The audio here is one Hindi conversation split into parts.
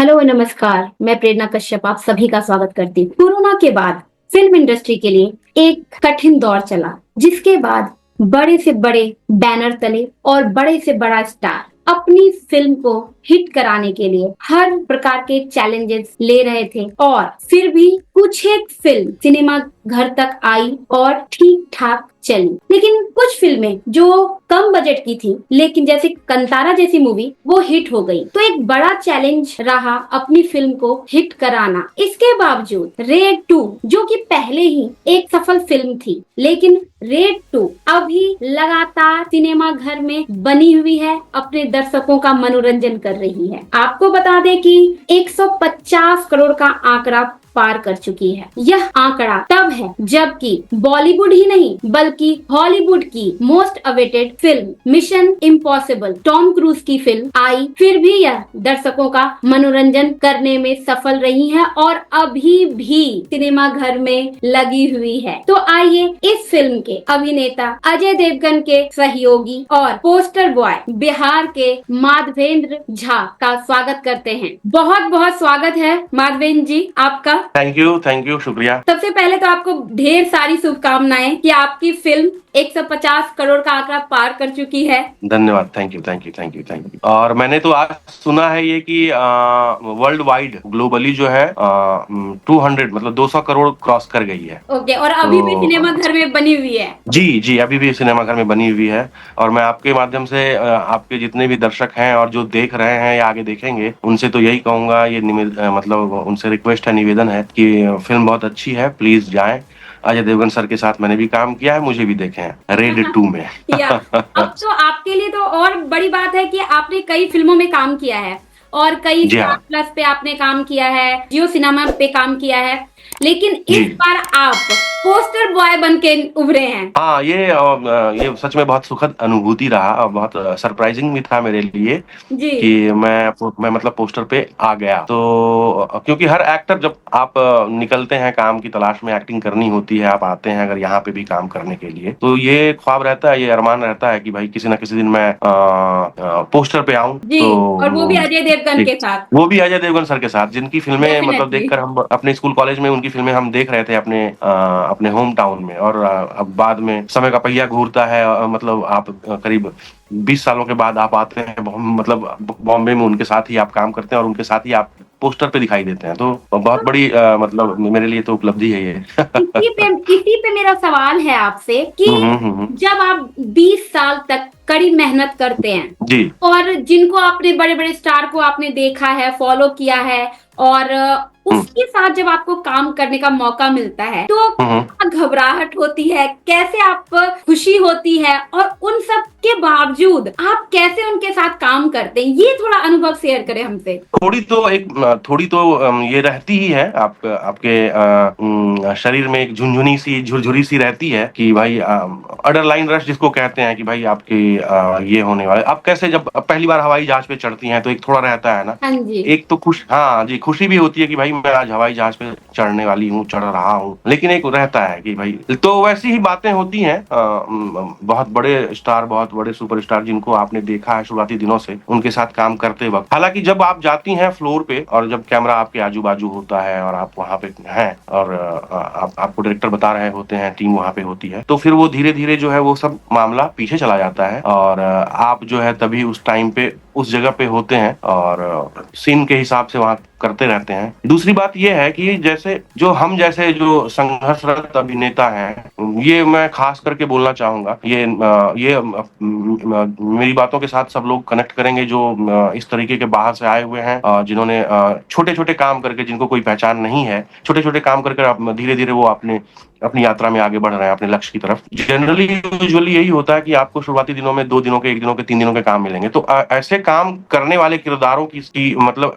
हेलो नमस्कार, मैं प्रेरणा कश्यप आप सभी का स्वागत करती हूँ। कोरोना के बाद फिल्म इंडस्ट्री के लिए एक कठिन दौर चला, जिसके बाद बड़े से बड़े बैनर तले और बड़े से बड़ा स्टार अपनी फिल्म को हिट कराने के लिए हर प्रकार के चैलेंजेस ले रहे थे और फिर भी कुछ एक फिल्म सिनेमा घर तक आई और ठीक ठाक चली। लेकिन कुछ फिल्में जो कम बजट की थी, लेकिन जैसे कंतारा जैसी मूवी वो हिट हो गई, तो एक बड़ा चैलेंज रहा अपनी फिल्म को हिट कराना। इसके बावजूद रेड 2 जो कि पहले ही एक सफल फिल्म थी, लेकिन रेड 2 अभी लगातार सिनेमा घर में बनी हुई है, अपने दर्शकों का मनोरंजन कर रही है। आपको बता दें कि 150 करोड़ का आंकड़ा पार कर चुकी है। यह आंकड़ा तब है जबकि बॉलीवुड ही नहीं बल्कि हॉलीवुड की most awaited film mission impossible Tom cruise की फिल्म आई, फिर भी यह दर्शकों का मनोरंजन करने में सफल रही है और अभी भी सिनेमा घर में लगी हुई है। तो आइए इस फिल्म के अभिनेता अजय देवगन के सहयोगी और पोस्टर बॉय बिहार के माधवेंद्र झा का स्वागत करते हैं। बहुत बहुत स्वागत है माधवेंद्र जी आपका। थैंक यू, शुक्रिया। सबसे पहले तो आपको ढेर सारी शुभकामनाएं कि आपकी फिल्म 150 करोड़ का आंकड़ा पार कर चुकी है। धन्यवाद, थैंक यू। और मैंने तो आज सुना है ये कि वर्ल्ड वाइड ग्लोबली जो है 200 मतलब 200 करोड़ क्रॉस कर गई है। ओके, और अभी भी सिनेमा घर में बनी हुई है। जी, अभी भी सिनेमा घर में बनी हुई है। और मैं आपके माध्यम से आपके जितने भी दर्शक हैं और जो देख रहे हैं या आगे देखेंगे, उनसे तो यही कहूंगा, ये मतलब उनसे रिक्वेस्ट है, निवेदन है कि फिल्म बहुत अच्छी है, प्लीज जाएं। अजय देवगन सर के साथ मैंने भी काम किया है, मुझे भी देखे हैं रेड 2 में। अब तो आपके लिए तो और बड़ी बात है कि आपने कई फिल्मों में काम किया है और कई जी हाँ। स्टार प्लस पे आपने काम किया है, जियो सिनेमा पे काम किया है, लेकिन इस बार आप पोस्टर बॉय बन के उभरे हैं। हाँ, ये सच में बहुत सुखद अनुभूति रहा और बहुत सरप्राइजिंग भी था मेरे लिए जी कि मैं मतलब पोस्टर पे आ गया। तो क्योंकि हर एक्टर जब आप निकलते हैं काम की तलाश में, एक्टिंग करनी होती है, आप आते हैं अगर यहाँ पे भी काम करने के लिए, तो ये ख्वाब रहता है, ये अरमान रहता है कि भाई किसी ना किसी दिन मैं पोस्टर पे आऊं। जी, तो और वो भी अजय देवगन के साथ। वो भी अजय देवगन सर के साथ, जिनकी फिल्में मतलब डेफिनेटली। देखकर हम अपने स्कूल कॉलेज में उनकी फिल्में हम देख रहे थे अपने होम टाउन में। और अब बाद में समय का पहिया घूरता है, मतलब आप करीब 20 सालों के बाद आप आते हैं मतलब बॉम्बे में, उनके साथ ही आप काम करते हैं और उनके साथ ही आप पोस्टर पे दिखाई देते हैं। तो बहुत बड़ी मतलब मेरे लिए तो उपलब्धि है ये। इसी पे मेरा सवाल है आपसे कि जब आप 20 साल तक कड़ी मेहनत करते हैं जी, और जिनको आपने बड़े बड़े स्टार को आपने देखा है, फॉलो किया है, और उसके साथ जब आपको काम करने का मौका मिलता है तो घबराहट होती है, कैसे आप खुशी होती है, और उन सब के बावजूद आप कैसे उनके साथ काम करते हैं, ये थोड़ा अनुभव शेयर करें हमसे। थोड़ी तो ये रहती ही है, आपके शरीर में एक झुनझुनी सी, झुरझुरी सी रहती है कि भाई अडरलाइन रश जिसको कहते हैं कि भाई आपके ये होने वाले। आप कैसे जब पहली बार हवाई जहाज पे चढ़ती हैं तो एक थोड़ा रहता है ना। हाँ जी। एक तो हाँ जी, खुशी भी होती है कि भाई मैं आज हवाई जहाज पे चढ़ने वाली हूँ, चढ़ रहा हूँ, लेकिन एक रहता है कि भाई, तो वैसी ही बातें होती हैं। बहुत बड़े स्टार, बहुत बड़े सुपरस्टार जिनको आपने देखा है शुरुआती दिनों से, उनके साथ काम करते वक्त, हालांकि जब आप जाती हैं फ्लोर पे और जब कैमरा आपके आजू बाजू होता है और आप वहां पे हैं और आपको डायरेक्टर बता रहे होते हैं, टीम वहां पे होती है, तो फिर वो धीरे धीरे जो है वो सब मामला पीछे चला जाता है और आप जो है तभी उस टाइम पे उस जगह पे होते हैं और सीन के हिसाब से वहां करते रहते हैं। दूसरी बात यह है कि जैसे जो संघर्षरत अभिनेता हैं, ये मैं खास करके बोलना चाहूंगा, ये मेरी बातों के साथ सब लोग कनेक्ट करेंगे जो इस तरीके के बाहर से आए हुए हैं, जिन्होंने छोटे छोटे काम करके, जिनको कोई पहचान नहीं है, छोटे छोटे काम करके धीरे धीरे वो अपनी यात्रा में आगे बढ़ रहे हैं अपने लक्ष्य की तरफ। जनरली यूजुअली यही होता है कि आपको शुरुआती दिनों में 2 दिनों के, 1 दिनों के, 3 दिनों के काम मिलेंगे। तो ऐसे काम करने वाले किरदारों की मतलब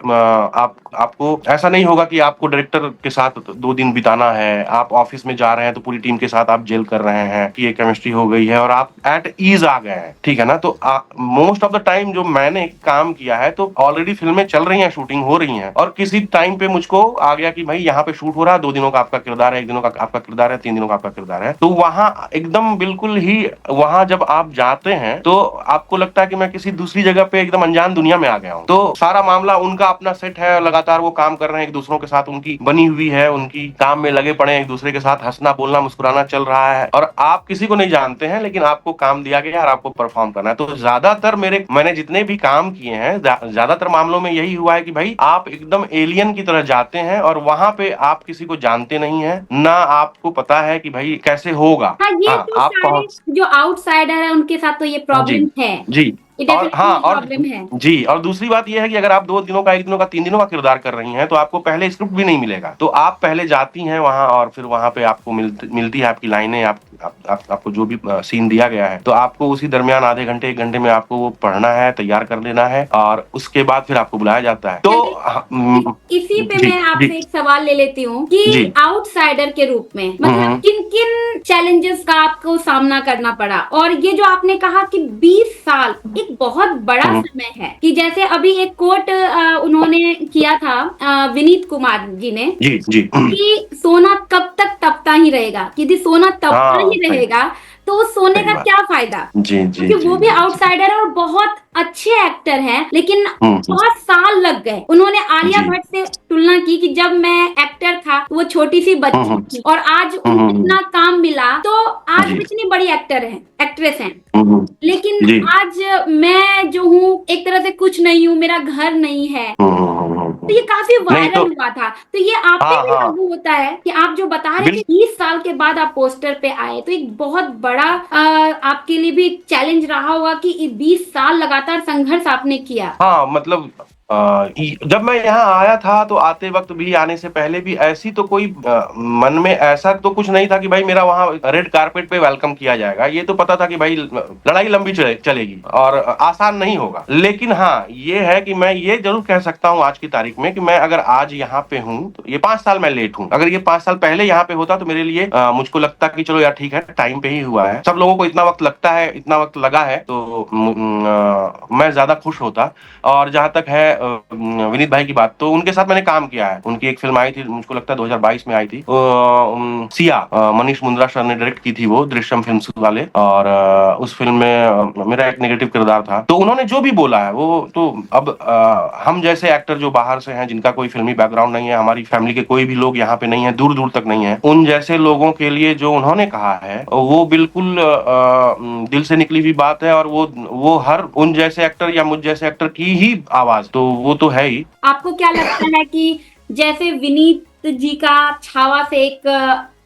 आपको ऐसा नहीं होगा कि आपको डायरेक्टर के साथ 2 दिन बिताना है, आप ऑफिस में जा रहे हैं तो पूरी टीम के साथ आप जेल कर रहे हैं कि ये केमिस्ट्री हो गई है और आप एट ईज आ गए हैं, ठीक है ना। तो मोस्ट ऑफ द टाइम जो मैंने काम किया है, तो ऑलरेडी फिल्में चल रही हैं, शूटिंग हो रही हैं, और किसी टाइम पे मुझको आ गया कि भाई यहाँ पे शूट हो रहा है, 2 दिनों का आपका किरदार है, 1 दिनों का आपका किरदार है, है, 3 दिनों का आपका किरदार है, तो वहाँ एकदम बिल्कुल ही वहाँ जब आप जाते हैं तो आपको लगता है कि मैं किसी दूसरी जगह पे एकदम अनजान दुनिया में आ गया हूँ। तो सारा मामला उनका अपना सेट है, लगातार वो काम कर रहे हैं, एक दूसरों के साथ उनकी बनी हुई है, उनकी काम में लगे पड़े हैं, एक दूसरे के साथ हंसना बोलना मुस्कुराना चल रहा है, और आप किसी को नहीं जानते हैं लेकिन आपको काम दिया गया और आपको परफॉर्म करना है। तो ज्यादातर मैंने जितने भी काम किए हैं, ज्यादातर मामलों में यही हुआ है कि भाई आप एकदम एलियन की तरह जाते हैं और वहां पे आप किसी को जानते नहीं है, ना आपको पता है कि भाई कैसे होगा। हाँ, ये हाँ तो आप सारे जो आउटसाइडर है उनके साथ तो ये जी, प्रॉब्लम है, जी। ये और हाँ, डेफिनेटली और प्रॉब्लम है। जी, और दूसरी बात ये है कि अगर आप 2 दिनों का, 1 दिनों का, 3 दिनों का किरदार कर रही हैं, तो आपको पहले स्क्रिप्ट भी नहीं मिलेगा। तो आप पहले जाती हैं वहाँ और फिर वहाँ पे आपको मिलती है आपकी लाइनें, आपको जो भी सीन दिया गया है, तो आपको उसी दरमियान आधे घंटे, 1 घंटे में आपको वो पढ़ना है, तैयार कर लेना है और उसके बाद फिर आपको बुलाया जाता है। तो चलिए, इसी पे जी, मैं जी, आपसे एक सवाल ले लेती हूँ कि जी। आउटसाइडर के रूप में मतलब किन किन चैलेंजेस का आपको सामना करना पड़ा, और ये जो आपने कहा कि 20 साल एक बहुत बड़ा हुँ, समय है, कि जैसे अभी एक कोट उन्होंने किया था विनीत कुमार जी ने जी, जी। कि सोना कब तक तपता ही रहेगा, कि यदि सोना तपता हाँ, ही रहेगा तो उस सोने सही का बात। क्या फायदा। जी, जी, क्योंकि वो जी, भी जी, जी। आउटसाइडर है और बहुत अच्छे एक्टर हैं, लेकिन हुँ, हुँ। बहुत साल लग गए। उन्होंने आलिया जी। भट्ट से तुलना की कि जब मैं एक्टर था वो छोटी सी हुँ, बच्ची हुँ। थी और आज हुँ, उनको हुँ, हुँ। इतना काम मिला, तो आज वो जी। इतनी बड़ी एक्ट्रेस हैं। हुँ, हुँ। लेकिन जी। आज मैं जो हूँ एक तरह से कुछ नहीं हूँ, मेरा घर नहीं है। हुँ, हुँ, हुँ, हुँ, तो ये हुँ। काफी नहीं वायरल तो हुआ था, तो ये आप पे हाँ, भी हाँ। लागू होता है कि आप जो बता रहे बिल थे 20 साल के बाद आप पोस्टर पे आए, तो एक बहुत बड़ा आपके लिए भी चैलेंज रहा होगा कि 20 साल लगातार संघर्ष आपने किया। हाँ, मतलब जब मैं यहाँ आया था तो आते वक्त भी, आने से पहले भी ऐसी तो कोई मन में ऐसा तो कुछ नहीं था कि भाई मेरा वहाँ रेड कारपेट पे वेलकम किया जाएगा। ये तो पता था कि भाई लड़ाई लंबी चलेगी और आसान नहीं होगा। लेकिन हाँ, ये है कि मैं ये जरूर कह सकता हूँ आज की तारीख में कि मैं अगर आज यहाँ पे हूँ तो ये 5 साल मैं लेट हूँ। अगर ये 5 साल पहले यहाँ पे होता तो मेरे लिए मुझको लगता कि चलो यार ठीक है, टाइम पे ही हुआ है। सब लोगों को इतना वक्त लगता है, इतना वक्त लगा है, तो मैं ज्यादा खुश होता। और जहाँ तक है विनीत भाई की बात, तो उनके साथ मैंने काम किया है। उनकी एक फिल्म आई थी, मुझको लगता है 2022 में आई थी, सिया, मनीष मुंद्रा सर ने डायरेक्ट की थी वो, दृश्यम फिल्म्स वाले, और उस फिल्म में मेरा एक नेगेटिव किरदार था। तो उन्होंने जो भी बोला है वो तो अब हम जैसे एक्टर जो बाहर से हैं, जिनका कोई फिल्मी बैकग्राउंड नहीं है, हमारी फैमिली के कोई भी लोग यहाँ पे नहीं है, दूर दूर तक नहीं है, उन जैसे लोगों के लिए जो उन्होंने कहा है वो बिल्कुल दिल से निकली हुई बात है, और वो हर उन जैसे एक्टर या मुझ जैसे एक्टर की ही आवाज, तो वो तो है ही। आपको क्या लगता है कि जैसे विनीत जी का छावा से एक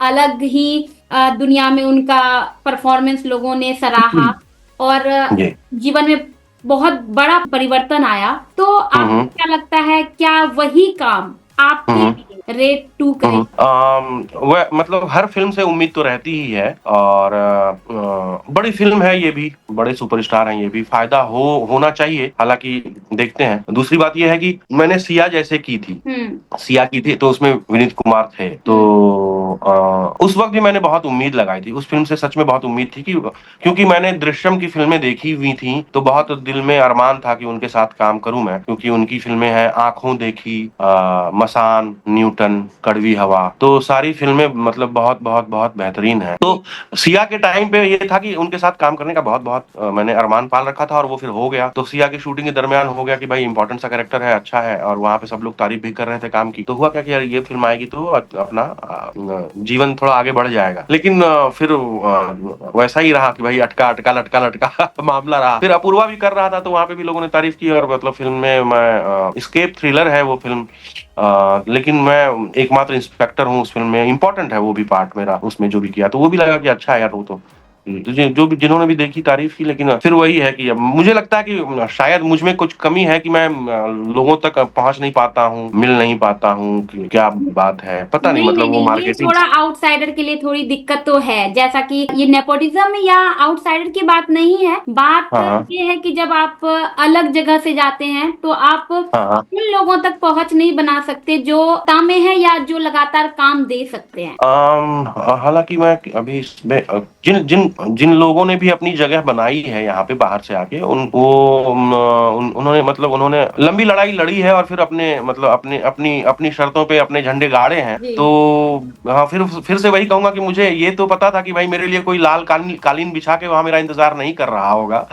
अलग ही दुनिया में उनका परफॉर्मेंस लोगों ने सराहा और जी। जीवन में बहुत बड़ा परिवर्तन आया, तो आपको हम्म। क्या लगता है क्या वही काम आपके हम्म। लिए रेड 2 करें। वह मतलब हर फिल्म से उम्मीद तो रहती ही है, और बड़ी फिल्म है ये भी, बड़े सुपरस्टार हैं ये भी, फायदा होना चाहिए। हालांकि देखते हैं। दूसरी बात ये है कि मैंने सिया जैसे की थी, सिया की थी तो उसमें विनीत कुमार थे, तो उस वक्त भी मैंने बहुत उम्मीद लगाई थी उस फिल्म से, सच में बहुत उम्मीद थी कि क्योंकि मैंने दृश्यम की फिल्में देखी हुई थी, तो बहुत दिल में अरमान था कि उनके साथ काम करूं मैं, क्योंकि उनकी फिल्में हैं आंखों देखी, मसान, न्यूटन, कड़वी हवा, तो सारी फिल्में मतलब बहुत बहुत बहुत बेहतरीन है। तो सिया के टाइम पे ये था कि उनके साथ काम करने का बहुत बहुत मैंने अरमान पाल रखा था, और वो फिर हो गया। तो सिया की शूटिंग के दरमियान हो गया कि भाई इंपॉर्टेंट सा कैरेक्टर है, अच्छा है, और वहां पे सब लोग तारीफ भी कर रहे थे काम की। तो हुआ क्या कि यार ये फिल्म आएगी तो अपना जीवन थोड़ा आगे बढ़ जाएगा। लेकिन फिर वैसा ही रहा कि भाई अटका अटका लटका लटका मामला रहा। फिर अपूर्वा भी कर रहा था तो वहां पे भी लोगों ने तारीफ की, और मतलब फिल्म में मैं स्केप थ्रिलर है वो फिल्म, लेकिन मैं एकमात्र इंस्पेक्टर हूँ उस फिल्म में, इम्पोर्टेंट है वो भी पार्ट मेरा उसमें जो भी किया, तो वो भी लगा कि अच्छा है यार वो तो जो भी जिन्होंने भी देखी तारीफ की। लेकिन फिर वही है कि अब मुझे लगता है कि शायद मुझ में कुछ कमी है कि मैं लोगों तक पहुंच नहीं पाता हूँ, मिल नहीं पाता हूँ, क्या बात है पता नहीं, नहीं नहीं मतलब वो नहीं, ये मार्केटिंग। थोड़ा आउटसाइडर के लिए थोड़ी दिक्कत तो है, जैसा कि ये नेपोटिज्म या आउटसाइडर की बात नहीं है, बात हाँ, हाँ, ये है कि जब आप अलग जगह से जाते हैं तो आप हाँ, हाँ। उन लोगों तक पहुंच नहीं बना सकते जो तामे हैं या जो लगातार काम दे सकते हैं। हालांकि मैं अभी इसमें जिन जिन जिन लोगों ने भी अपनी जगह बनाई है यहाँ पे बाहर से आके उन्होंने मतलब उन्होंने लंबी लड़ाई लड़ी है और फिर अपने मतलब अपनी अपनी शर्तों पे अपने झंडे गाड़े हैं। जी। तो हाँ, फिर से वही कहूंगा कि मुझे ये तो पता था कि भाई मेरे लिए कोई लाल कालीन बिछा के वहां मेरा इंतजार नहीं कर रहा होगा।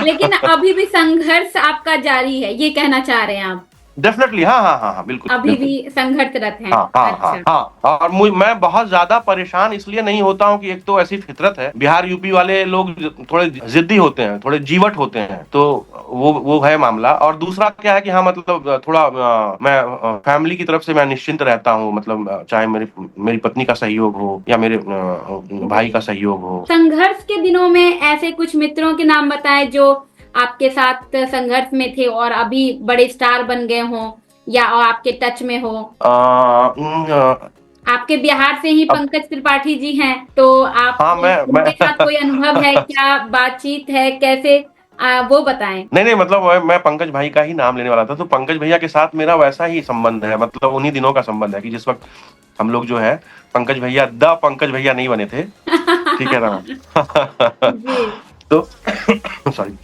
लेकिन अभी भी संघर्ष आपका जारी है, ये कहना चाह रहे हैं आप? डेफिनेटली, हाँ हाँ हाँ हाँ, बिल्कुल अभी बिल्कुल। भी संघर्षरत हैं? हाँ हाँ हाँ अच्छा। हाँ। और मैं बहुत ज्यादा परेशान इसलिए नहीं होता हूँ कि एक तो ऐसी फितरत है, बिहार यूपी वाले लोग थोड़े जिद्दी होते हैं, थोड़े जीवट होते हैं, तो वो है मामला। और दूसरा क्या है कि हाँ मतलब थोड़ा मैं फैमिली की तरफ से मैं निश्चिंत रहता हूँ, मतलब चाहे मेरी पत्नी का सहयोग हो या मेरे भाई का सहयोग हो। संघर्ष के दिनों में ऐसे कुछ मित्रों के नाम बताएं जो आपके साथ संघर्ष में थे और अभी बड़े स्टार बन गए हों या आपके टच में हो। आपके बिहार से ही अब पंकज त्रिपाठी जी हैं, तो आप हाँ मैं उनके साथ कोई अनुभव है क्या, बातचीत है कैसे, वो बताएं। नहीं मतलब मैं पंकज भाई का ही नाम लेने वाला था। तो पंकज भैया के साथ मेरा वैसा ही संबंध है, मतलब उन्हीं दिनों का संबंध है कि जिस वक्त हम लोग जो है पंकज भैया नहीं बने थे, ठीक है ना। जी। तो सॉरी।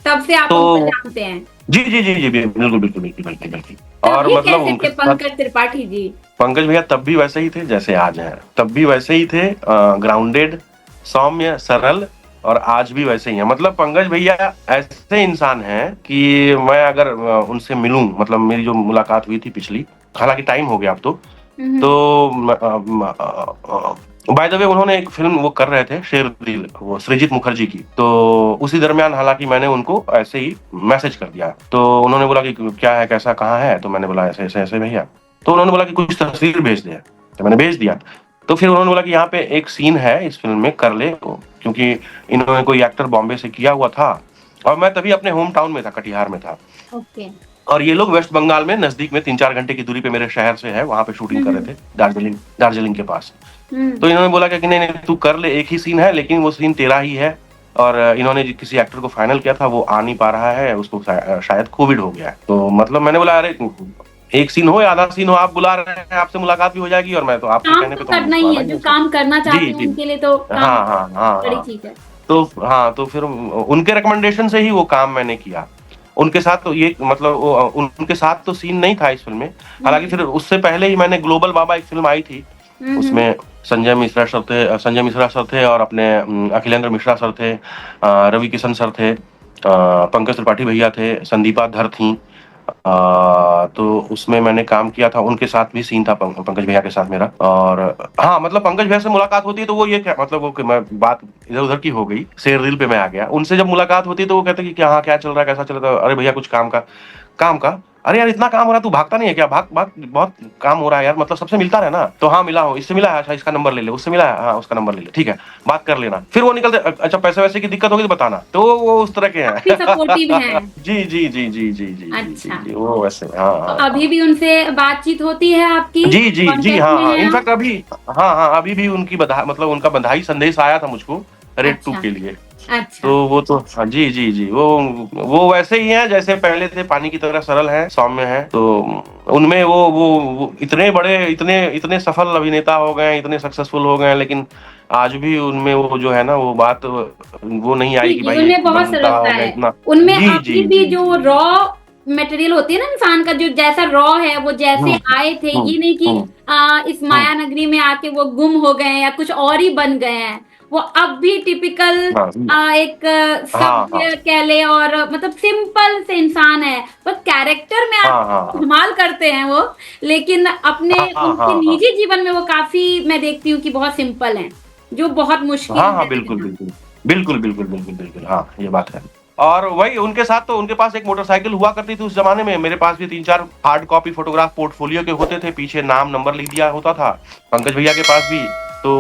तब से आप तो उनको जानते हैं? जी जी जी जी बिल्कुल बिल्कुल बिल्कुल बिल्कुल बिल्कुल। और तभी मतलब कैसे उनके थे साथ पंकज त्रिपाठी जी? पंकज भैया तब भी वैसे ही थे जैसे आज हैं, तब भी वैसे ही थे, ग्राउंडेड, सौम्य, सरल, और आज भी वैसे ही हैं। मतलब पंकज भैया ऐसे इंसान हैं कि मैं अगर उनसे मिलूं, मतलब मेरी जो मुलाकात हुई थी पिछली, हालांकि टाइम हो गया अब तो बाय द वे उन्होंने एक फिल्म वो कर रहे थे शेर दिल, वो सृजित मुखर्जी की। तो उसी दरमियान हालांकि मैंने उनको ऐसे ही मैसेज कर दिया, तो उन्होंने बोला कि क्या है, कैसा, कहाँ है, तो मैंने बोला ऐसे ऐसे ऐसे भैया। तो उन्होंने बोला कि कुछ तस्वीर भेज दे, तो मैंने भेज दिया। तो फिर उन्होंने बोला कि यहाँ पे एक सीन है इस फिल्म में, कर ले, क्योंकि इन्होंने कोई एक्टर बॉम्बे से किया हुआ था और मैं तभी अपने होम टाउन में था, कटिहार में था। ओके। और ये लोग वेस्ट बंगाल में नजदीक में 3-4 घंटे की दूरी पे मेरे शहर से है, वहां पे शूटिंग कर रहे थे, दार्जिलिंग के पास। तो इन्होंने बोला कि नहीं नहीं तू कर ले, एक ही सीन है लेकिन वो सीन तेरा ही है, और इन्होंने किसी एक्टर को फाइनल किया था, वो आ नहीं पा रहा है, उसको शायद कोविड हो गया है। तो मतलब मैंने बोला अरे एक सीन हो या आधा सीन हो, आप बुला रहे हैं, आपसे मुलाकात भी हो जाएगी, और मैं तो आपके काम कहने तो पे तो करना ही है, जो काम करना चाहते जी हैं जी। उनके लिए तो काम हाँ हाँ हाँ बड़ी हाँ। चीज है। तो हाँ, तो फिर उनके रिकमेंडेशन से ही वो काम मैंने किया। उनके साथ तो ये मतलब उनके साथ तो सीन नहीं था इस फिल्म में, हालांकि फिर उससे पहले ही मैंने ग्लोबल बाबा एक फिल्म आई थी, उसमें संजय मिश्रा सर थे और अपने अखिलेंद्र मिश्रा सर थे, रवि किशन सर थे, पंकज त्रिपाठी भैया थे, संदीपा धर थी। तो उसमें मैंने काम किया था, उनके साथ भी सीन था पंकज भैया के साथ मेरा। और हाँ मतलब पंकज भैया से मुलाकात होती है तो वो ये क्या मतलब वो मैं बात इधर उधर की हो गई, शेर दिल पे मैं आ गया। उनसे जब मुलाकात होती है तो वो कहते हैं कि क्या, हाँ क्या चल रहा है, कैसा चल रहा है, अरे भैया कुछ काम का, अरे यार इतना काम हो रहा है, तू भागता नहीं है क्या, भाग भाग, बहुत काम हो रहा है यार, मतलब सबसे मिलता रहे ना। तो हाँ मिला हूँ, इससे मिला है, अच्छा इसका नंबर ले ले, उससे मिला है, हाँ उसका नंबर ले ले, ठीक है बात कर लेना। फिर वो निकलते, अच्छा पैसे वैसे की दिक्कत होगी तो बताना। तो वो उस तरह के काफी सपोर्टिव हैं। हैं। जी जी जी जी जी जी अच्छा। जी, वो वैसे हाँ तो हाँ अभी हाँ। भी उनसे बातचीत होती है आपकी? जी जी जी कांटेक्ट हाँ में हाँ, हैं आप? इनफैक्ट अभी हाँ हाँ अभी भी उनकी मतलब उनका बधाई संदेश आया था मुझको रेड 2 अच्छा। के लिए। अच्छा। तो वो तो हाँ जी जी जी, वो वैसे ही हैं जैसे पहले थे, पानी की तरह सरल हैं, सौम्य हैं। तो उनमें वो इतने बड़े, इतने इतने सफल अभिनेता हो गए, इतने सक्सेसफुल हो गए, लेकिन आज भी उनमें वो जो है ना, वो बात वो नहीं आई जी कि जी, भाई एक उनमें बहुत बंदा सरलता हो गया है। इतना। उनमें जी अभी जी भी जी जो जी रॉ मटेरियल होती है ना इंसान का, जो जैसा रॉ है वो जैसे हम्म आए थे, हम्म ये नहीं कि हम्म इस हम्म, माया नगरी में आके वो गुम हो गए हैं या कुछ और ही बन गए हैं। वो अब भी टिपिकल हाँ एक हाँ हाँ सभ्य कह ले और मतलब सिंपल से इंसान है। बस कैरेक्टर में हाँ आप हाँ हाँ कमाल करते हैं वो, लेकिन अपने हाँ हाँ उनके हाँ हाँ निजी जीवन में वो काफी, मैं देखती हूँ कि बहुत सिंपल हैं, जो बहुत हाँ मुश्किल हाँ है बिल्कुल रहना। बिल्कुल बिल्कुल बिल्कुल बिल्कुल बिल्कुल, हाँ ये बात है। और वही उनके साथ तो उनके पास एक मोटरसाइकिल हुआ करती थी उस जमाने में, मेरे पास भी 3-4 हार्ड कॉपी फोटोग्राफ पोर्टफोलियो के होते थे, पीछे नाम नंबर लिख दिया होता था। पंकज भैया के पास भी। तो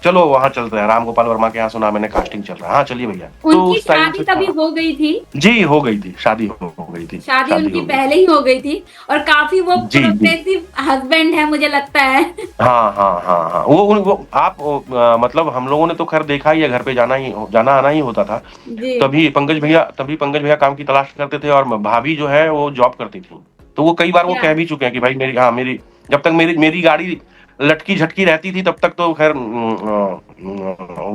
चलो वहां चलते हैं, राम गोपाल वर्मा के यहाँ सुना मैंने कास्टिंग चल रहा है, हाँ चलिए भैया। तो उनकी उस टाइम शादी से तभी था हो गई थी? जी, हो गई थी शादी, हो गई थी शादी शादी, उनकी हो गई पहले थी। ही हो गई थी, और काफी वो जी जी प्रोग्रेसिव हस्बैंड है मुझे लगता है। हाँ हाँ हाँ हाँ, वो आप मतलब हम लोगों ने तो खैर देखा ही है, घर पे जाना आना ही होता था। जी। तभी पंकज भैया काम की तलाश करते थे, और भाभी जो है वो जॉब करती थी। तो वो कई बार वो क्या? कह भी चुके हैं कि भाई मेरी, हाँ मेरी, जब तक मेरी मेरी गाड़ी लटकी झटकी रहती थी तब तक तो खैर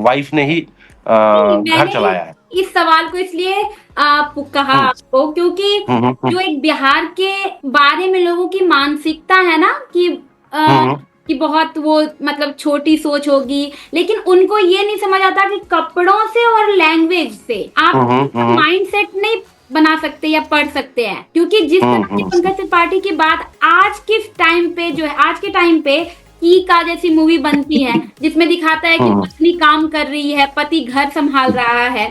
वाइफ ने ही नहीं, घर मैंने चलाया है। इस सवाल को इसलिए कहा हम्म आपको, क्योंकि हम्म जो एक बिहार के बारे में लोगों की मानसिकता है ना कि आ, हम्म कि बहुत वो मतलब छोटी सोच होगी, लेकिन उनको ये नहीं समझ आता कि कपड़ों से और लैंग्वेज से आप हम्म माइंड सेट नहीं बना सकते या पढ़ सकते हैं। क्योंकि जिस तरह से हम्म पंकज त्रिपाठी की बात आज के टाइम पे जो है, आज के टाइम पे की का जैसी मूवी बनती है जिसमें दिखाता है कि हम्म पत्नी काम कर रही है, पति घर संभाल रहा है,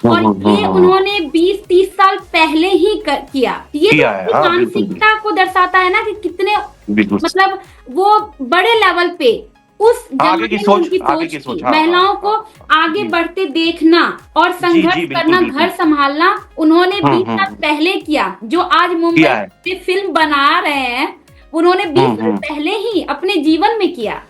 और ये हम्म उन्होंने 20-30 साल पहले ही किया। ये तो किया है, उनकी हाँ बिल्कुल मानसिकता को दर्शाता है ना कि कितने बिल्कुल मतलब वो बड़े लेवल पे उस आगे की जमाने में सोच, उनकी आगे सोच की थी। सोच, हाँ हाँ महिलाओं को हाँ आगे जी बढ़ते देखना और जी संघर्ष जी बिल्कुल करना, घर बिल्कुल संभालना उन्होंने 20 साल हम्म। पहले किया। जो आज मुंबई किया है। में फिल्म बना रहे हैं, उन्होंने 20 साल हम्म। पहले ही अपने जीवन में किया।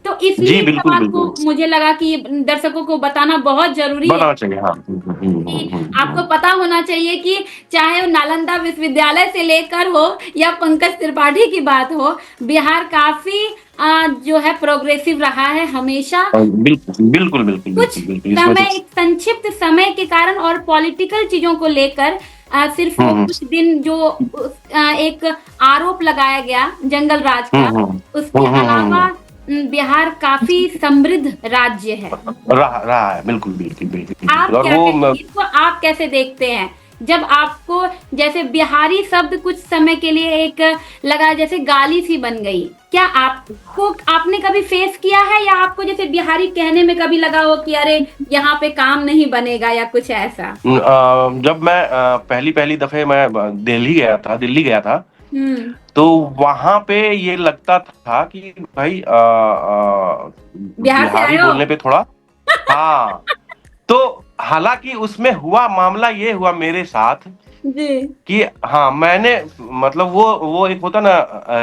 तो इसलिए जी इस बिल्कुल सवाल को बिल्कुल मुझे लगा कि दर्शकों को बताना बहुत जरूरी है बनाना चाहिए, हाँ कि आपको पता होना चाहिए कि चाहे वो नालंदा विश्वविद्यालय से लेकर हो या पंकज त्रिपाठी की बात हो, बिहार काफी जो है प्रोग्रेसिव रहा है हमेशा। बिल्कुल बिल्कुल बिल्कुल कुछ बिल्कुल बिल्कुल इसमें तो समय, एक संक्षिप्त समय के कारण और पॉलिटिकल चीजों को लेकर सिर्फ वो हम्म कुछ दिन जो एक आरोप लगाया गया जंगल राज हम्म का, हम्म उसके अलावा बिहार काफी समृद्ध राज्य है। रहा है, बिल्कुल बिल्कुल बिल्कुल बिल्कुल। आप और क्या वो कहेंगे इसको, आप कैसे देखते हैं जब आपको जैसे बिहारी शब्द कुछ समय के लिए एक लगा जैसे गाली सी बन गई? क्या आपको, आपने कभी फेस किया है, या आपको जैसे बिहारी कहने में कभी लगा हो कि अरे यहाँ पे काम नहीं बनेगा या कुछ ऐसा? जब मैं पहली पहली दफे मैं दिल्ली गया था, हम्म। तो वहां पे ये लगता था कि भाई बिहार से बिहारी आए हो? बोलने पे थोड़ा, हाँ। तो हालांकि उसमें हुआ मामला ये हुआ मेरे साथ जी। कि हाँ मैंने मतलब वो एक होता ना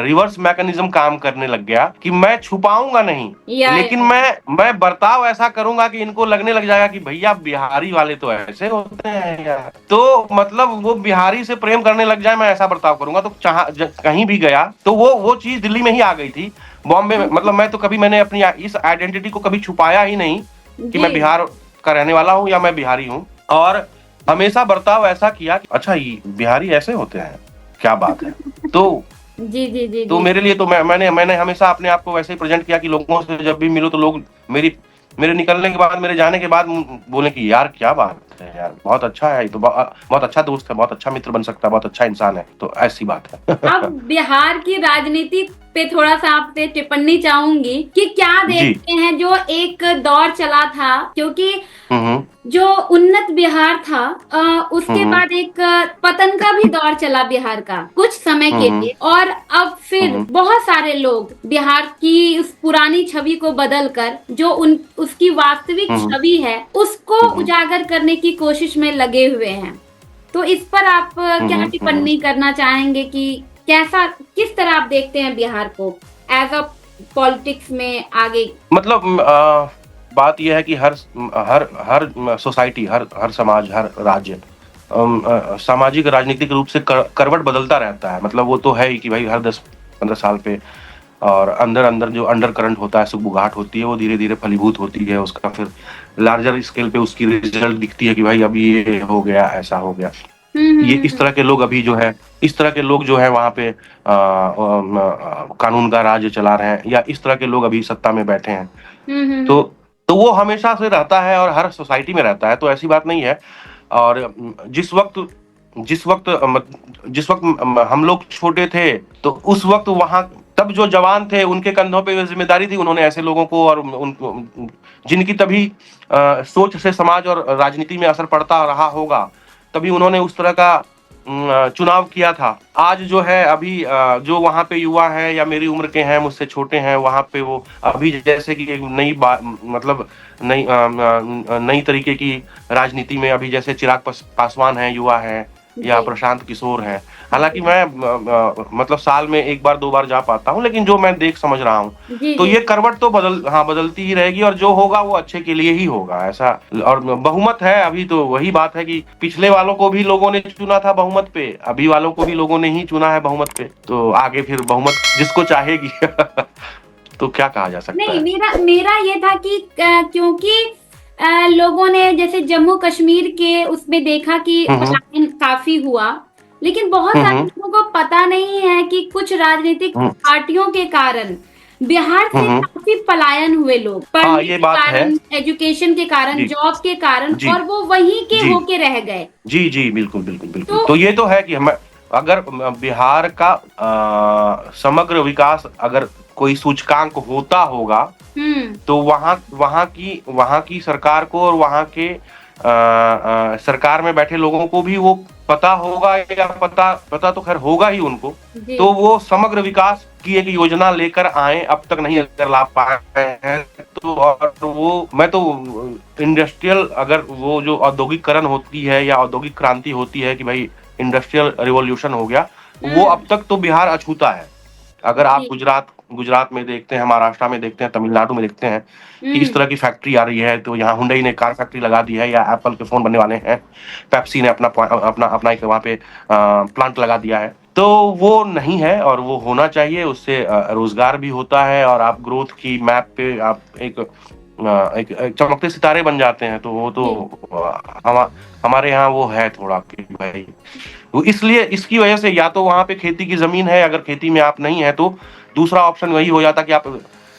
रिवर्स मैकेनिज्म काम करने लग गया कि मैं छुपाऊंगा नहीं, लेकिन या मैं बर्ताव ऐसा करूंगा कि इनको लगने लग जाएगा कि भैया बिहारी वाले तो ऐसे होते हैं यार, तो मतलब वो बिहारी से प्रेम करने लग जाए, मैं ऐसा बर्ताव करूंगा। तो कहीं भी गया तो वो चीज दिल्ली में ही आ गई थी, बॉम्बे में मतलब मैं तो कभी मैंने अपनी इस आइडेंटिटी को कभी छुपाया ही नहीं कि जी मैं बिहार का रहने वाला हूँ या मैं बिहारी हूँ, और हमेशा बर्ताव ऐसा किया कि अच्छा ये बिहारी ऐसे होते हैं, क्या बात है। तो जी जी जी तो जी। मेरे लिए तो मैंने हमेशा अपने आप को वैसे ही प्रेजेंट किया कि लोगों से जब भी मिलो तो लोग मेरे निकलने के बाद, मेरे जाने के बाद बोले कि यार क्या बात है यार, बहुत अच्छा है, ये तो बहुत अच्छा दोस्त है, बहुत अच्छा मित्र बन सकता है, बहुत अच्छा इंसान है। तो ऐसी बात अब है। बिहार की राजनीति पे थोड़ा सा आपसे टिप्पणी चाहूंगी कि क्या जी। देखते हैं जो एक दौर चला था, क्योंकि हम्म जो उन्नत बिहार था उसके हम्म बाद एक पतन का भी दौर चला बिहार का कुछ समय के हम्म लिए, और अब फिर हम्म बहुत सारे लोग बिहार की उस पुरानी छवि को बदलकर जो उसकी वास्तविक हम्म छवि है उसको हम्म उजागर करने की कोशिश में लगे हुए हैं। तो इस पर आप क्या हम्म। टिप्पणी करना चाहेंगे कि कैसा, किस तरह आप देखते हैं बिहार को एज अ पॉलिटिक्स में आगे? मतलब बात यह है कि हर हर हर सोसाइटी, हर समाज, हर राज्य सामाजिक राजनीतिक रूप से करवट बदलता रहता है। मतलब वो तो है ही कि भाई हर 10-15 साल पे, और अंदर अंदर जो अंडर करंट होता है, सुगबुगाहट होती है, वो धीरे धीरे फलीभूत होती है, उसका फिर लार्जर स्केल पे उसकी रिजल्ट दिखती है कि भाई अभी ये हो गया, ऐसा हो गया। ये इस हम्म। तरह के लोग अभी जो है, इस तरह के लोग जो है वहां पे कानून का राज चला रहे हैं, या इस तरह के लोग अभी सत्ता में बैठे हैं। हम्म। तो तो वो हमेशा से रहता है और हर सोसाइटी में रहता है, तो ऐसी बात नहीं है। और जिस वक्त हम लोग छोटे थे, तो उस वक्त वहां तब जो जवान थे उनके कंधों पे जिम्मेदारी थी, उन्होंने ऐसे लोगों को और जिनकी तभी सोच से समाज और राजनीति में असर पड़ता रहा होगा, तभी उन्होंने उस तरह का चुनाव किया था। आज जो है अभी जो वहां पे युवा है या मेरी उम्र के हैं, मुझसे छोटे हैं, वहां पे वो अभी जैसे कि एक नई बात, मतलब नई तरीके की राजनीति में अभी जैसे चिराग पासवान है, युवा है, या जी प्रशांत किशोर है। हालांकि मैं मतलब साल में एक बार 2 बार जा पाता हूँ, लेकिन जो मैं देख समझ रहा हूँ, जी तो जी। ये करवट तो बदलती ही रहेगी, और जो होगा वो अच्छे के लिए ही होगा, ऐसा। और बहुमत है अभी, तो वही बात है कि पिछले वालों को भी लोगों ने चुना था बहुमत पे, अभी वालों को भी लोगों ने ही चुना है बहुमत पे, तो आगे फिर बहुमत जिसको चाहेगी। तो क्या कहा जा सकता नहीं, है? मेरा मेरा ये था कि क्योंकि लोगों ने जैसे जम्मू कश्मीर के उसमें देखा कि हम्म पलायन काफी हुआ, लेकिन बहुत सारे हम्म लोगों को पता नहीं है कि कुछ राजनीतिक हम्म पार्टियों के कारण बिहार से हम्म। काफी पलायन हुए लोग, हाँ, पढ़ने ये के बात है। कारण, एजुकेशन के कारण, जी जॉब के कारण, जी और वो वहीं के जी होके रह गए। जी जी, बिल्कुल बिल्कुल बिल्कुल। तो तो ये तो है कि हम अगर बिहार का समग्र विकास अगर कोई सूचकांक होता होगा, हम्म, तो वहाँ की सरकार को और वहाँ के सरकार में बैठे लोगों को भी वो पता होगा, या पता पता तो खैर होगा ही उनको। जी तो वो समग्र विकास की एक योजना लेकर आए, अब तक नहीं अगर ला पाए हैं तो। और वो मैं तो इंडस्ट्रियल, अगर वो जो औद्योगिकरण होती है या औद्योगिक क्रांति होती है कि भाई इंडस्ट्रियल रिवॉल्यूशन हो गया, वो अब तक तो बिहार अछूता है। अगर आप जी, गुजरात में देखते हैं, महाराष्ट्र में देखते हैं, तमिलनाडु में देखते हैं कि इस हम्म, तरह की फैक्ट्री आ रही है, तो यहाँ हुंडई ने कार फैक्ट्री लगा दी है, या एप्पल के फोन बनने वाले हैं, पेप्सी ने अपना एक वहाँ पे प्लांट लगा दिया है। तो वो नहीं है, और वो होना चाहिए। उससे रोजगार भी होता है, और आप ग्रोथ की मैप पे आप एक चमकते सितारे बन जाते हैं। तो वो तो जी, हमारे यहाँ वो है थोड़ा कि भाई, वो इसलिए इसकी वजह से या तो वहां पे खेती की जमीन है, अगर खेती में आप नहीं है तो दूसरा ऑप्शन वही हो जाता कि आप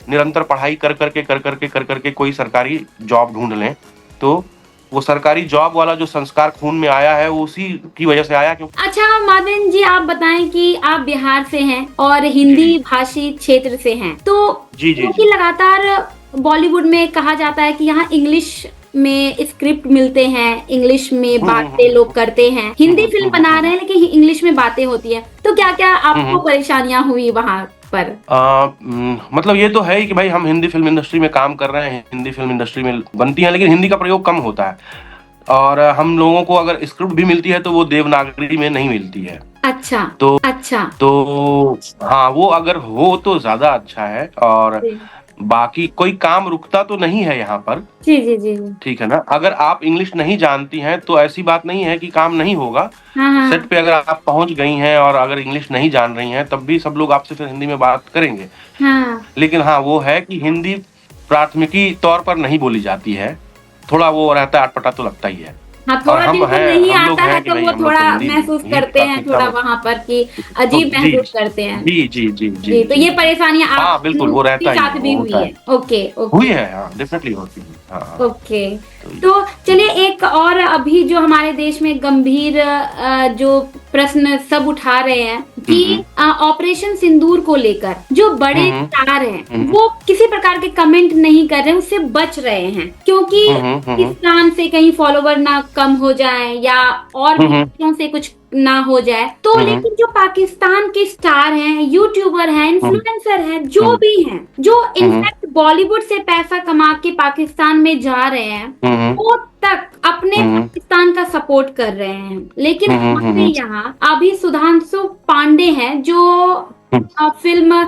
निरंतर पढ़ाई कर करके कोई सरकारी जॉब ढूंढ लें। तो वो सरकारी जॉब वाला जो संस्कार खून में आया है, वो उसी की वजह से आया। क्योंकि अच्छा माधवन जी, आप बताएं कि आप बिहार से हैं और जी हिंदी भाषी क्षेत्र से हैं, तो जी जी क्योंकि जी लगातार बॉलीवुड में कहा जाता है कि यहाँ इंग्लिश में स्क्रिप्ट मिलते हैं, इंग्लिश में बातें लोग करते हैं, हिंदी फिल्म बना रहे हैं लेकिन इंग्लिश में बातें होती है, तो क्या क्या आपको परेशानियां हुई वहां पर? मतलब ये तो है ही कि भाई हम हिंदी फिल्म इंडस्ट्री में काम कर रहे हैं, हिंदी फिल्म इंडस्ट्री में बनती है, लेकिन हिंदी का प्रयोग कम होता है। और हम लोगों को अगर स्क्रिप्ट भी मिलती है तो वो देवनागरी में नहीं मिलती है। अच्छा, तो अच्छा, तो हाँ, वो अगर हो तो ज्यादा अच्छा है। और जी, बाकी कोई काम रुकता तो नहीं है यहाँ पर, जी, जी, जी, जी। ठीक है ना। अगर आप इंग्लिश नहीं जानती हैं तो ऐसी बात नहीं है कि काम नहीं होगा। हाँ, सेट हाँ, पे अगर आप पहुंच गई हैं और अगर इंग्लिश नहीं जान रही हैं, तब भी सब लोग आपसे फिर हिंदी में बात करेंगे। हाँ, लेकिन हाँ, वो है कि हिंदी प्राथमिकी तौर पर नहीं बोली जाती है। थोड़ा वो रहता है, अटपटा तो लगता ही है। हाँ, और थोड़ा हम जिनको हैं, नहीं हम लोग आता है हैं कि तो भाई वो हम लोग थोड़ा तो हिंदी महसूस ही करते हैं, प्राथमिकता थोड़ा में। वहां पर कि तो अजीब जी महसूस करते हैं। जी जी जी जी जी, तो जी ये जी। परेशानियां आप हाँ बिल्कुल, वो लोगों रहता के ही है, साथ वो भी हुई होता है? है। ओके, हुई ओके, है, हाँ, डेफिनेटली होती है। हाँ हाँ। ओके। तो तो चलिए, एक और अभी जो हमारे देश में गंभीर जो प्रश्न सब उठा रहे हैं कि ऑपरेशन सिंदूर को लेकर जो बड़े हम्म स्टार हैं हम्म वो किसी प्रकार के कमेंट नहीं कर रहे हैं, उससे बच रहे हैं, क्योंकि हम्म पाकिस्तान से कहीं फॉलोवर ना कम हो जाए या और भी हम्म देशों से कुछ ना हो जाए। तो हम्म लेकिन जो पाकिस्तान के स्टार हैं, यूट्यूबर हैं, हम्म इन्फ्लुएंसर हैं, जो हम्म भी हैं, जो हम्म इनफैक्ट बॉलीवुड से पैसा कमा के पाकिस्तान में जा रहे हैं, हम्म वो तक अपने हम्म पाकिस्तान का सपोर्ट कर रहे हैं। लेकिन हमारे हम्म यहाँ अभी सुधांशु पांडे हैं जो हम्म फिल्म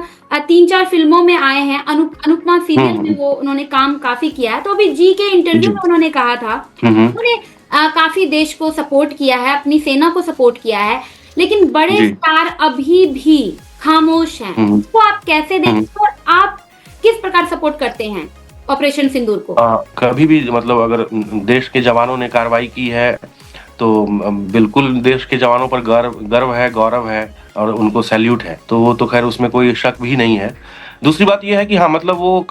3-4 फिल्मों में आए हैं, अनुपमा सीरियल में हम्म, वो उन्होंने काम काफी किया है। तो अभी जी के इंटरव्यू जी में उन्होंने कहा था हम्म उन्होंने काफी देश को सपोर्ट किया है, अपनी सेना को सपोर्ट किया है, लेकिन बड़े जी स्टार अभी भी खामोश हैं। हम्म तो आप कैसे देखते हम्म। हैं और आप किस प्रकार सपोर्ट करते हैं ऑपरेशन सिंदूर को? कभी भी मतलब अगर देश के जवानों ने कार्रवाई की है तो बिल्कुल देश के जवानों पर गर्व है, गौरव है, और उनको सैल्यूट है। तो वो तो खैर उसमें कोई शक भी नहीं है। दूसरी बात ये है कि हाँ, मतलब वो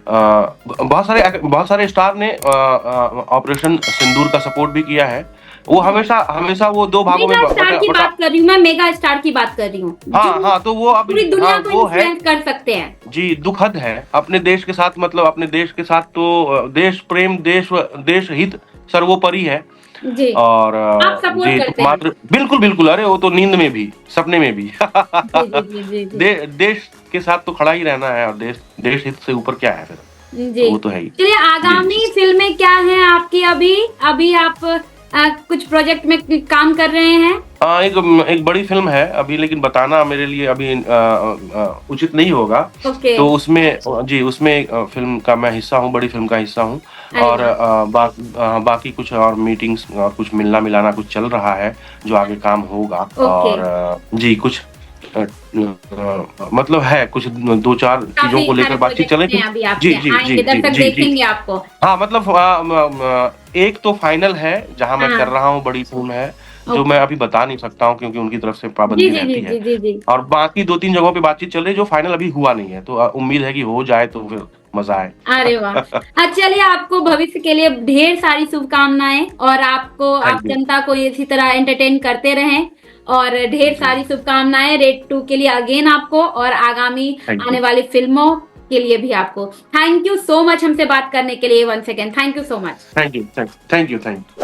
बहुत सारे स्टार ने ऑपरेशन सिंदूर का सपोर्ट भी किया है। वो हमेशा हमेशा वो दो भागों में मेगा स्टार की बात कर रही हूँ मैं, मेगा स्टार की बात कर रही हूँ हाँ जो हाँ, तो वो अभी पूरी दुनिया हाँ को वो है। इन्फ्लुएंस कर सकते हैं। जी, दुखद है अपने देश के साथ, मतलब अपने देश के साथ तो देश प्रेम, देश हित सर्वोपरि है। जी, और आप सपोर्ट जी, तो करते हैं? मात्र बिल्कुल बिल्कुल, अरे वो तो नींद में भी, सपने में भी जी, जी, जी, जी, जी, देश के साथ तो खड़ा ही रहना है, और देश हित से ऊपर क्या है फिर। जी। तो वो तो है ही। चलिए, जी आगामी फिल्में क्या हैं आपकी? अभी अभी आप कुछ प्रोजेक्ट में काम कर रहे हैं? एक बड़ी फिल्म है अभी, लेकिन बताना मेरे लिए अभी उचित नहीं होगा। ओके। तो उसमें फिल्म का मैं हिस्सा हूँ, बड़ी फिल्म का हिस्सा हूँ। अरे और वाह। बाकी कुछ और मीटिंग्स और कुछ मिलना मिलाना कुछ चल रहा है, जो आगे काम होगा। ओके। और जी, कुछ मतलब है कुछ 2-4 चीजों काफी को लेकर सारे बातचीत चले प्रोजेक्ट्स तो हैं अभी आपके, जी, जी, जी, आएंगे, जी, दर्शक जी, जी। देखेंगे आपको। हाँ, मतलब एक तो फाइनल है जहाँ मैं कर हाँ, रहा हूँ, बड़ी फ़िल्म है, जो मैं ओके। अभी बता नहीं सकता हूँ क्योंकि उनकी तरफ से जी, पाबंदी जी, जी, रहती है। जी, जी, जी। और बाकी 2-3 जगहों पे बातचीत चल रही है जो फाइनल अभी हुआ नहीं है, तो उम्मीद है कि हो जाए तो फिर मज़ा आए। अरे वाह! चलिए आपको भविष्य के लिए ढेर सारी शुभकामनाएँ और आप थैंक यू। जनता को इसी तरह एंटरटेन करते रहें और ढेर जी, सारी शुभकामनाएँ रेड 2 के लिए अगेन आपको और आगामी थैंक आने यू। वाली फ़िल्मों के लिए भी आपको। थैंक यू सो मच हमसे बात करने के लिए once again. Thank you so much. Thank you, thank you, thank you.